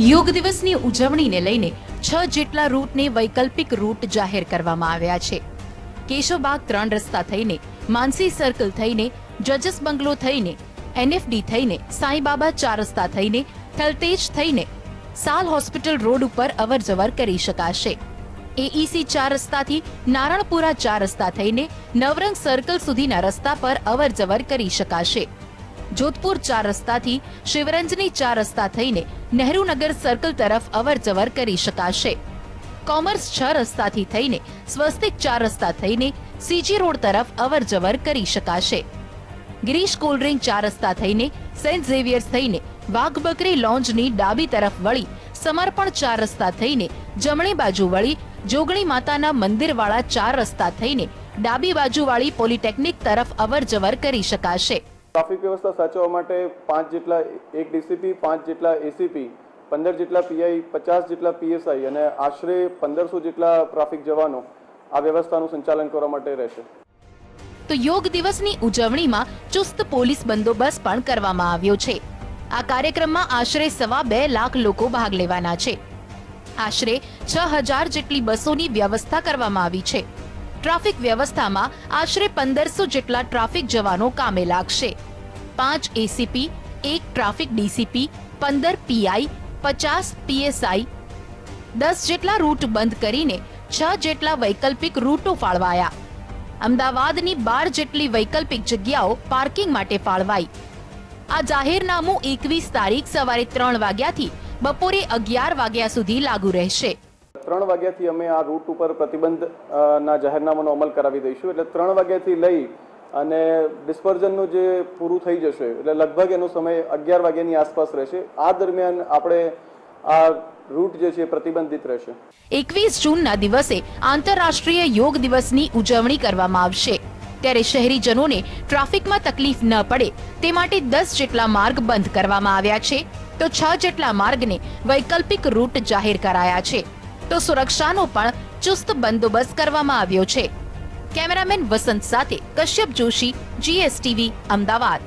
યોગ દિવસની ઉજવણીને લઈને 6 જેટલા રૂટને વૈકલ્પિક રૂટ જાહેર કરવામાં આવ્યા છે। કેશવબાગ 3 રસ્તા થઈને, માનસી સર્કલ થઈને, જજસ બંગલો થઈને, NFD થઈને, સાંઈબાબા 4 રસ્તા થઈને, થલતેજ થઈને સાલ હોસ્પિટલ રોડ ઉપર અવરજવર કરી શકાશે। AEC 4 રસ્તાથી નારણપુરા 4 રસ્તા થઈને નવરંગ સર્કલ સુધીના રસ્તા પર અવરજવર કરી શકાશે। જોધપુર 4 રસ્તાથી શિવરંજની 4 રસ્તા થઈને નહેરુનગર સર્કલ તરફ અવરજવર કરી શકાશે। કોમર્સ 6 રસ્તાથી થઈને સ્વસ્તિક 4 રસ્તા થઈને CG રોડ તરફ અવરજવર કરી શકાશે। ગિરીશ કોલ્ડ્રિંક 4 રસ્તા થઈને સેન્ટ ઝેવિયર્સ થઈને વાઘબકરી લોન્જની ડાબી તરફ વળી સમર્પણ 4 રસ્તા થઈને જમણી બાજુ વળી જોગણી માતાના મંદિરવાળા 4 રસ્તા થઈને ડાબી બાજુવાળી પોલિટેકનિક તરફ અવરજવર કરી શકાશે। ટ્રાફિક વ્યવસ્થા સાચવવા માટે 5 જેટલા એક ડીસીપી, 5 જેટલા એસીપી, 15 જેટલા પીઆઈ, 50 જેટલા પીએસઆઈ અને આશરે 1500 જેટલા ટ્રાફિક જવાનો આ વ્યવસ્થાનું સંચાલન કરવા માટે રહેશે। તો યોગ દિવસની ઉજવણીમાં ચુસ્ત પોલીસ બંદોબસ્ત પણ કરવામાં આવ્યો છે। આ કાર્યક્રમમાં આશરે 2.25 લાખ લોકો ભાગ લેવાના છે। આશરે 6000 જેટલી બસોની વ્યવસ્થા કરવામાં આવી છે। ટ્રાફિક વ્યવસ્થામાં આશરે 1500 જેટલા ટ્રાફિક જવાનો કામે લાગશે। 5 ACP, 1 traffic DCP, 15 PI, 50 PSI, 10 જેટલા રૂટ બંધ કરીને 6 જેટલા વૈકલ્પિક રૂટો ફાળવાયા। અમદાવાદની 12 જેટલી વૈકલ્પિક જગ્યાઓ પાર્કિંગ માટે ફાળવાઈ। આ જાહેરનામું 21 તારીખ સવારે 3 વાગ્યાથી બપોરે 11 વાગ્યા સુધી લાગુ રહેશે। 3 વાગ્યાથી અમે આ રૂટ ઉપર પ્રતિબંધ ના જાહેરનામાનો અમલ કરાવી દઈશું। એટલે 3 વાગ્યાથી લઈ અને ડિસ્પર્ઝનનું જે પૂરું થઈ જશે એટલે લગભગ એનો સમય 11 વાગ્યાની આસપાસ રહેશે। આ દરમિયાન આપણે આ રૂટ જે છે પ્રતિબંધિત રહેશે। 21 જૂનના દિવસે આંતરરાષ્ટ્રીય યોગ દિવસની ઉજવણી કરવામાં આવશે। ત્યારે શહેરીજનોને ટ્રાફિકમાં તકલીફ ન પડે તે માટે 10 જેટલા માર્ગ બંધ કરવામાં આવ્યા છે, તો 6 જેટલા માર્ગને વૈકલ્પિક રૂટ જાહેર કરાયા છે। તો સુરક્ષાનો પણ ચુસ્ત બંદોબસ્ત કરવામાં આવ્યો છે। કેમેરામેન વસંત સાથે કશ્યપ જોશી, GSTV, અમદાવાદ।